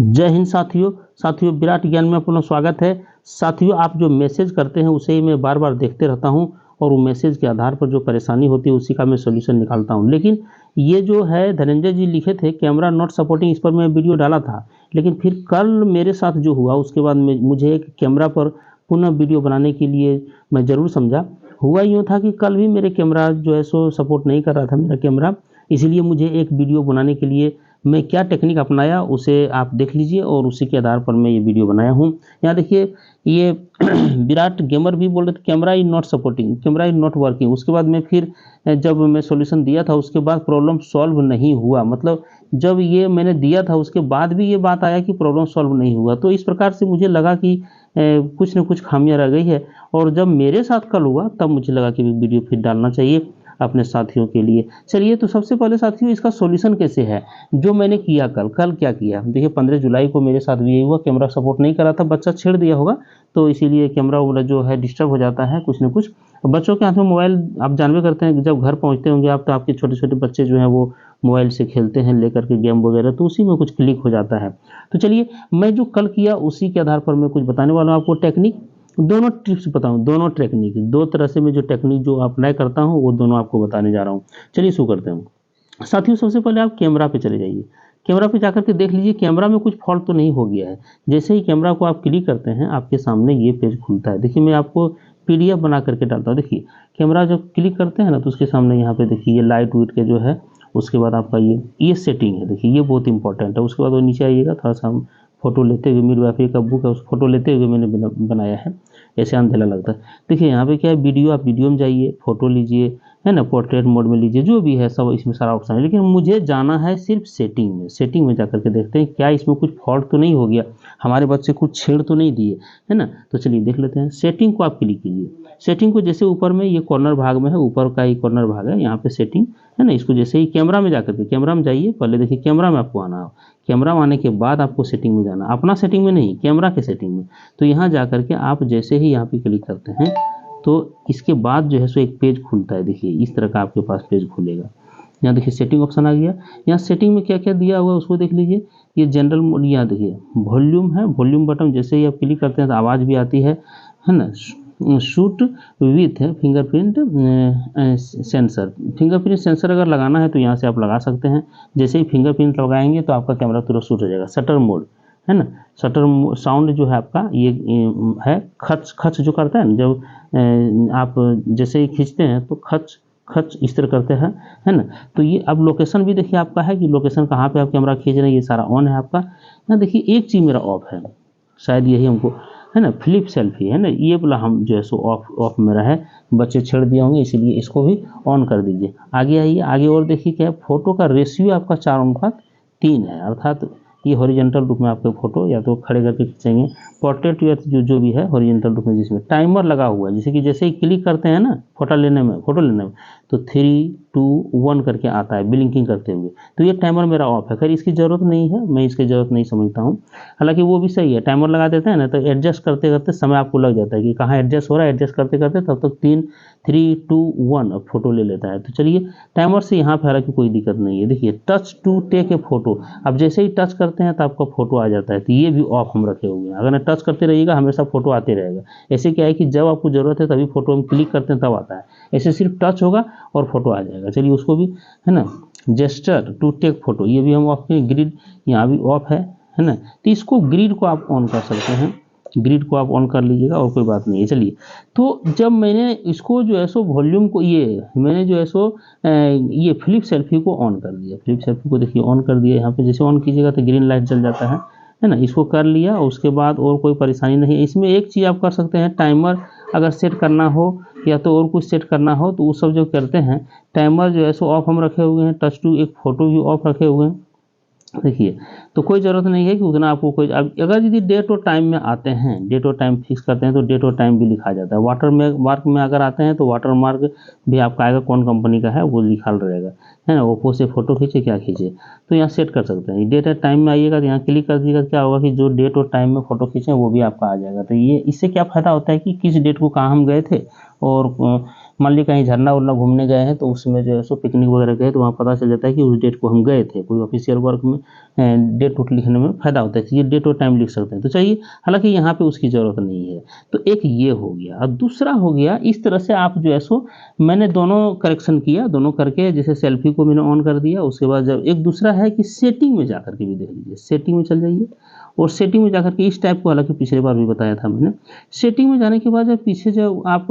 जय हिंद साथियों विराट ज्ञान में अपना स्वागत है। साथियों, आप जो मैसेज करते हैं उसे ही मैं बार बार देखते रहता हूं और वो मैसेज के आधार पर जो परेशानी होती है उसी का मैं सोल्यूशन निकालता हूं। लेकिन ये जो है धनंजय जी लिखे थे कैमरा नॉट सपोर्टिंग, इस पर मैं वीडियो डाला था, लेकिन फिर कल मेरे साथ जो हुआ उसके बाद मुझे एक कैमरा पर पुनः वीडियो बनाने के लिए मैं ज़रूर समझा। हुआ यूँ था कि कल भी मेरे कैमरा जो है सो सपोर्ट नहीं कर रहा था मेरा कैमरा, इसलिए मुझे एक वीडियो बनाने के लिए मैं क्या टेक्निक अपनाया उसे आप देख लीजिए और उसी के आधार पर मैं ये वीडियो बनाया हूँ। यहाँ देखिए, ये विराट गेमर भी बोल रहे थे camera is not supporting, camera is not working. उसके बाद मैं फिर जब मैं सॉल्यूशन दिया था उसके बाद प्रॉब्लम सॉल्व नहीं हुआ, मतलब जब ये मैंने दिया था उसके बाद भी ये बात आया कि प्रॉब्लम सॉल्व नहीं हुआ। तो इस प्रकार से मुझे लगा कि कुछ न कुछ खामियां रह गई है, और जब मेरे साथ कल हुआ तब मुझे लगा कि वीडियो फिर डालना चाहिए अपने साथियों के लिए। चलिए, तो सबसे पहले साथियों इसका सॉल्यूशन कैसे है जो मैंने किया कल क्या किया। देखिए 15 जुलाई को मेरे साथ भी यही हुआ, कैमरा सपोर्ट नहीं कर रहा था, बच्चा छेड़ दिया होगा तो इसीलिए कैमरा वगैरह जो है डिस्टर्ब हो जाता है कुछ न कुछ। बच्चों के हाथ में मोबाइल आप जानवे करते हैं, जब घर पहुंचते होंगे आप तो आपके छोटे छोटे बच्चे जो हैं वो मोबाइल से खेलते हैं लेकर के गेम वगैरह, तो उसी में कुछ क्लिक हो जाता है। तो चलिए, मैं जो कल किया उसी के आधार पर मैं कुछ बताने वाला हूँ आपको टेक्निक। दोनों टिप्स बताऊं, दोनों टेक्निक, दो तरह से मैं जो टेक्निक जो अप्लाई करता हूं वो दोनों आपको बताने जा रहा हूं। चलिए शुरू करते हैं। साथियों, सबसे पहले आप कैमरा पे चले जाइए। कैमरा पे जाकर के देख लीजिए कैमरा में कुछ फॉल्ट तो नहीं हो गया है। जैसे ही कैमरा को आप क्लिक करते हैं आपके सामने ये पेज खुलता है। देखिए मैं आपको पीडीएफ बना करके डालता हूँ। देखिए कैमरा जब क्लिक करते हैं ना तो उसके सामने यहाँ पे देखिए ये लाइट वेट के जो है, उसके बाद आपका ये सेटिंग है। देखिए ये बहुत इंपॉर्टेंट है। उसके बाद वो नीचे आइएगा, थोड़ा सा हम फोटो लेते हुए, मेरी वाइफ का बुक है उस फोटो लेते हुए मैंने बनाया है, ऐसे अंधेला लगता है। देखिए यहाँ पे क्या है, वीडियो, आप वीडियो में जाइए, फोटो लीजिए, है ना, पोर्ट्रेट मोड में लीजिए, जो भी है सब इसमें सारा ऑप्शन है। लेकिन मुझे जाना है सिर्फ सेटिंग में। सेटिंग में जाकर के देखते हैं क्या इसमें कुछ फॉल्ट तो नहीं हो गया, हमारे बच्चे कुछ छेड़ तो नहीं दिए, है ना। तो चलिए देख लेते हैं। सेटिंग को आप क्लिक कीजिए। सेटिंग को जैसे ऊपर में ये कॉर्नर भाग में है, ऊपर का ही कॉर्नर भाग है, यहाँ पे सेटिंग है ना, इसको जैसे ही कैमरा में जाकर के, कैमरा में जाइए पहले, देखिए कैमरा में आपको आना हो, कैमरा में आने के बाद आपको सेटिंग में जाना, अपना सेटिंग में नहीं, कैमरा के सेटिंग में। तो यहाँ जा करके आप जैसे ही यहाँ पे क्लिक करते हैं तो इसके बाद जो है सो एक पेज खुलता है। देखिए इस तरह का आपके पास पेज खुलेगा। यहाँ देखिए सेटिंग ऑप्शन आ गया। यहाँ सेटिंग में क्या क्या दिया हुआ है उसको देख लीजिए। ये जनरल मोड, यहाँ देखिए वॉल्यूम है, वॉल्यूम बटन जैसे ही आप क्लिक करते हैं तो आवाज़ भी आती है ना। Shoot with fingerprint sensor, fingerprint sensor अगर लगाना है तो यहाँ से आप लगा सकते हैं। जैसे ही फिंगरप्रिंट लगाएंगे तो आपका कैमरा तुरंत शूट हो जाएगा। शटर मोड है ना, शटर साउंड जो है आपका ये है, खच खच जो करता है ना, जब आप जैसे ही खींचते हैं तो खच खच इस तरह करते हैं, है ना। तो ये अब लोकेशन भी देखिए आपका है कि लोकेशन कहाँ पे आप कैमरा खींच रहे हैं, ये सारा ऑन है आपका। यहाँ देखिए एक चीज़ मेरा ऑफ है, शायद यही हमको, है ना, फ्लिप सेल्फी है ना, ये बोला हम जो है सो ऑफ मेरा है, बच्चे छेड़ दिए होंगे इसीलिए इसको भी ऑन कर दीजिए। आगे आइए, आगे और देखिए क्या है, फोटो का रेशियो आपका 4:3 है, अर्थात ये हॉरिजेंटल रूप में आपके फोटो या तो खड़े करके खींचेंगे, पोर्ट्रेट या जो भी है हॉरिजेंटल रूप में, जिसमें टाइमर लगा हुआ है, जैसे कि जैसे ही क्लिक करते हैं ना फोटो लेने में तो 3, 2, 1 करके आता है ब्लिंकिंग करते हुए। तो ये टाइमर मेरा ऑफ है। खैर इसकी ज़रूरत नहीं है, मैं इसकी ज़रूरत नहीं समझता हूँ, हालांकि वो भी सही है। टाइमर लगा देते हैं ना तो एडजस्ट करते करते समय आपको लग जाता है कि कहाँ एडजस्ट हो रहा है, एडजस्ट करते करते तब तक 3, 2, 1 अब फोटो ले लेता है। तो चलिए टाइमर से यहाँ पर हालांकि कोई दिक्कत नहीं है। देखिए touch to take a photo, अब जैसे ही टच करते हैं तो आपका फोटो आ जाता है, तो ये भी ऑफ हम रखे हुए हैं। अगर टच करते रहिएगा हमेशा फोटो आते रहेगा। ऐसे क्या है कि जब आपको ज़रूरत है तभी फोटो हम क्लिक करते हैं तब आता है, ऐसे सिर्फ टच होगा और फोटो आ जाएगा। चलिए उसको भी, है ना, जेस्चर टू टेक फोटो, ये भी हम ऑफ किए। ग्रिड यहाँ भी ऑफ है ना, तो इसको ग्रिड को आप ऑन कर सकते हैं, ग्रिड को आप ऑन कर लीजिएगा और कोई बात नहीं है। चलिए, तो जब मैंने इसको जो है सो वॉल्यूम को, ये मैंने जो है सो ये फ्लिप सेल्फी को ऑन कर दिया। फ्लिप सेल्फी को देखिए ऑन कर दिया। यहाँ पे जैसे ऑन कीजिएगा तो ग्रीन लाइट जल जाता है ना। इसको कर लिया, उसके बाद और कोई परेशानी नहीं है। इसमें एक चीज़ आप कर सकते हैं, टाइमर अगर सेट करना हो या तो और कुछ सेट करना हो तो वो सब जो करते हैं, टाइमर जो है सो ऑफ हम रखे हुए हैं, टच टू एक फ़ोटो भी ऑफ रखे हुए हैं। देखिए तो कोई ज़रूरत नहीं है कि उतना आपको कोई, अगर यदि डेट और टाइम में आते हैं, डेट और टाइम फिक्स करते हैं तो डेट और टाइम भी लिखा जाता है। वाटर मार्क में अगर आते हैं तो वाटर मार्क भी आपका आएगा, कौन कंपनी का है वो लिखा रहेगा, है ना। ओप्पो से फ़ोटो खींचे क्या खींचे, तो यहाँ सेट कर सकते हैं। डेट और टाइम में आइएगा तो यहाँ क्लिक कर दीजिएगा, क्या होगा कि जो डेट और टाइम में फ़ोटो खींचे वो भी आपका आ जाएगा। तो ये इससे क्या फ़ायदा होता है कि किस डेट को कहाँ हम गए थे और मान लीजिए कहीं झरना उरना घूमने गए हैं तो उसमें जो है सो पिकनिक वगैरह गए तो वहाँ पता चल जाता है कि उस डेट को हम गए थे। कोई ऑफिशियल वर्क में डेट उट लिखने में फ़ायदा होता है कि ये डेट और टाइम लिख सकते हैं, तो चाहिए। हालांकि यहाँ पे उसकी ज़रूरत नहीं है। तो एक ये हो गया, और दूसरा हो गया इस तरह से आप जो है सो मैंने दोनों करेक्शन किया, दोनों करके जैसे सेल्फी को मैंने ऑन कर दिया। उसके बाद जब एक दूसरा है कि सेटिंग में जा करके भी देख लीजिए, सेटिंग में चल जाइए और सेटिंग में जाकर के इस टाइप को, हालांकि पिछले बार भी बताया था मैंने, सेटिंग में जाने के बाद जब पीछे जब आप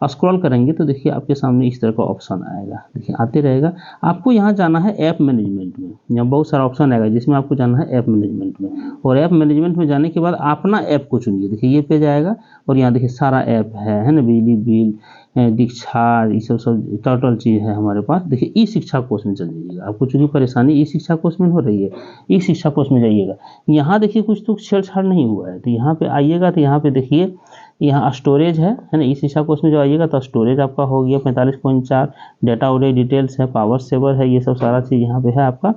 स्क्रॉल करेंगे तो देखिए आपके सामने इस तरह का ऑप्शन आएगा, देखिए आते रहेगा। आपको यहाँ जाना है ऐप मैनेजमेंट में, यहाँ बहुत सारा ऑप्शन आएगा जिसमें आपको जाना है ऐप मैनेजमेंट में, और ऐप मैनेजमेंट में जाने के बाद अपना ऐप को चुनिए। देखिए ये पेज आएगा और यहाँ देखिए सारा ऐप है ना, बिजली बिल, दीक्षा, ये सब टोटल चीज़ है हमारे पास। देखिए ई शिक्षा कोर्स में चल जाइएगा। आपको चूंकि परेशानी ई शिक्षा कोर्स में हो रही है, ई शिक्षा कोर्स में जाइएगा। यहाँ देखिए कुछ तो छेड़छाड़ नहीं हुआ है, तो यहाँ पे आइएगा तो यहाँ पे देखिए यहाँ स्टोरेज है ना। ई शिक्षा कोर्स में जो आइएगा तो स्टोरेज आपका हो गया 45.4, डाटा उडे डिटेल्स है, पावर सेवर है, ये सब सारा चीज़ यहाँ पे है आपका।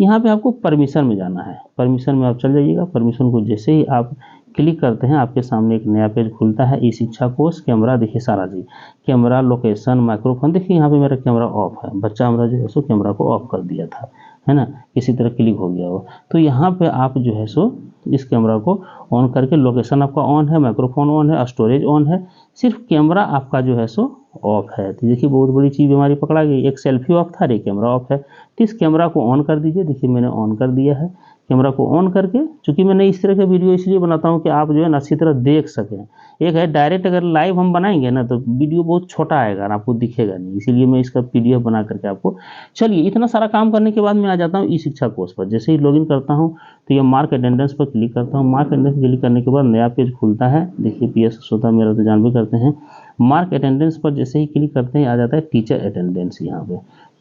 यहाँ पे आपको परमिशन में जाना है, परमिशन में आप चल जाइएगा। परमिशन को जैसे ही आप क्लिक करते हैं आपके सामने एक नया पेज खुलता है, ई शिक्षा कोर्स, कैमरा, देखिए सारा चीज़, कैमरा, लोकेशन, माइक्रोफोन। देखिए यहाँ पे मेरा कैमरा ऑफ है, बच्चा हमारा जो है सो कैमरा को ऑफ कर दिया था, है ना, किसी तरह क्लिक हो गया हो। तो यहाँ पे आप जो है सो इस कैमरा को ऑन करके, लोकेशन आपका ऑन है, माइक्रोफोन ऑन है, स्टोरेज ऑन है, सिर्फ कैमरा आपका जो है सो ऑफ है। तो देखिए बहुत बड़ी चीज़ हमारी पकड़ा गई, एक सेल्फी ऑफ था, एक कैमरा ऑफ है। तो इस कैमरा को ऑन कर दीजिए। देखिए मैंने ऑन कर दिया है। कैमरा को ऑन करके, चूंकि मैंने इस तरह के वीडियो इसलिए बनाता हूँ कि आप जो है ना अच्छी तरह देख सकें। एक है डायरेक्ट, अगर लाइव हम बनाएंगे ना तो वीडियो बहुत छोटा आएगा और आपको दिखेगा नहीं, इसीलिए मैं इसका PDF बना करके आपको। चलिए इतना सारा काम करने के बाद मैं आ जाता हूँ ई शिक्षा कोर्स पर। जैसे ही लॉगिन करता हूँ तो ये मार्क अटेंडेंस पर क्लिक करता हूँ। मार्क अटेंडेंस क्लिक करने के बाद नया पेज खुलता है। देखिए PS श्रोता मेरा तो जान भी करते हैं। मार्क अटेंडेंस पर जैसे ही क्लिक करते हैं आ जाता है टीचर अटेंडेंस। यहाँ पे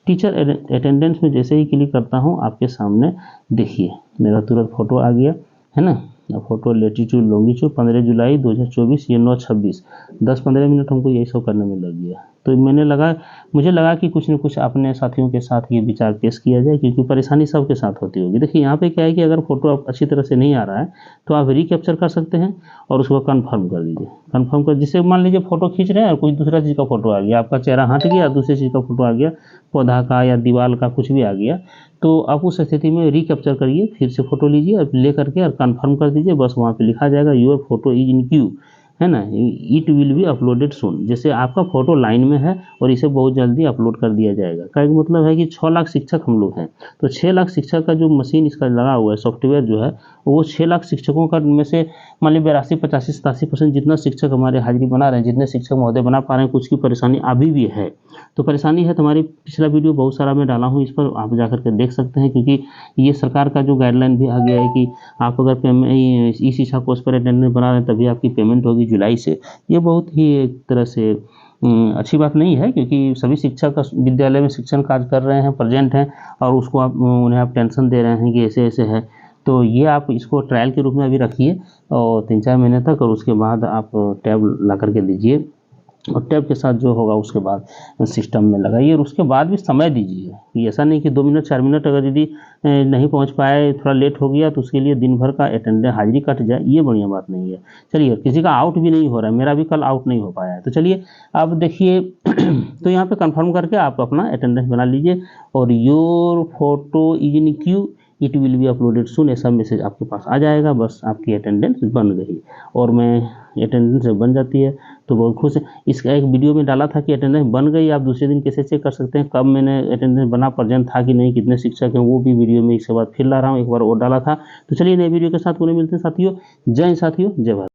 टीचर अटेंडेंस में जैसे ही क्लिक करता हूँ आपके सामने देखिए मेरा तुरंत फोटो आ गया, है ना। फोटो, लेटीट्यूड, लॉन्गिट्यूड, 15 जुलाई 2024, ये 9:26, 10-15 मिनट हमको यही सब करने में लग गया। तो मुझे लगा कि कुछ न कुछ अपने साथियों के साथ ये विचार पेश किया जाए, क्योंकि परेशानी सबके साथ होती होगी। देखिए यहाँ पे क्या है कि अगर फोटो अच्छी तरह से नहीं आ रहा है तो आप रिकैप्चर कर सकते हैं और उसको कन्फर्म कर दीजिए। कन्फर्म कर, जिससे मान लीजिए फोटो खींच रहे हैं और कुछ दूसरा चीज़ का फोटो आ गया, आपका चेहरा हट गया, दूसरी चीज़ का फोटो आ गया, पौधा का या दीवार का कुछ भी आ गया, तो आप उस स्थिति में रिकैप्चर करिए, फिर से फोटो लीजिए और ले करके और कन्फर्म कर दीजिए। बस वहाँ पे लिखा जाएगा your photo is in Q, है ना, इट विल बी अपलोडेड सून। जैसे आपका फोटो लाइन में है और इसे बहुत जल्दी अपलोड कर दिया जाएगा। का मतलब है कि 6 लाख शिक्षक हम लोग हैं, तो 6 लाख शिक्षक का जो मशीन इसका लगा हुआ है, सॉफ्टवेयर जो है, वो 6 लाख शिक्षकों का में से मान लीजिए 82, 85, 87% जितना शिक्षक हमारे हाजिरी बना रहे हैं, जितने शिक्षक महोदय बना पा रहे हैं, कुछ की परेशानी अभी भी है। तो परेशानी है तो हमारी पिछला वीडियो बहुत सारा मैं डाला हूँ, इस पर आप जाकर के देख सकते हैं, क्योंकि ये सरकार का जो गाइडलाइन भी आ गया है कि आप अगर ई शिक्षा कोर्स पर अटेंडेंस बना रहे हैं तभी आपकी पेमेंट होगी जुलाई से। ये बहुत ही एक तरह से अच्छी बात नहीं है, क्योंकि सभी शिक्षक विद्यालय में शिक्षण कार्य कर रहे हैं, प्रेजेंट हैं, और उसको उन्हें आप टेंशन दे रहे हैं कि ऐसे ऐसे है। तो ये आप इसको ट्रायल के रूप में अभी रखिए और 3-4 महीने तक, और उसके बाद आप टैब ला करके दीजिए और टैब के साथ जो होगा उसके बाद सिस्टम में लगाइए, और उसके बाद भी समय दीजिए। कि ऐसा नहीं कि 2 मिनट 4 मिनट अगर यदि नहीं पहुंच पाए, थोड़ा लेट हो गया, तो उसके लिए दिन भर का अटेंडेंस हाजिरी कट जाए, ये बढ़िया बात नहीं है। चलिए, किसी का आउट भी नहीं हो रहा है, मेरा भी कल आउट नहीं हो पाया है। तो चलिए अब देखिए तो यहाँ पे कंफर्म करके आप अपना अटेंडेंस बना लीजिए, और your photo is in queue, it will be uploaded soon, ऐसा मैसेज आपके पास आ जाएगा। बस आपकी अटेंडेंस बन गई, और मैं अटेंडेंस जब बन जाती है तो बहुत खुश है। इसका एक वीडियो में डाला था कि अटेंडेंस बन गई, आप दूसरे दिन कैसे चेक कर सकते हैं कब मैंने अटेंडेंस बना, प्रेजेंट था कि नहीं, कितने शिक्षक हैं, वो भी वीडियो में इसके बाद फिर ला रहा हूँ, एक बार और डाला था। तो चलिए नए वीडियो के साथ पुनः मिलते हैं साथियों। जय हिंद साथियों, जय भारत।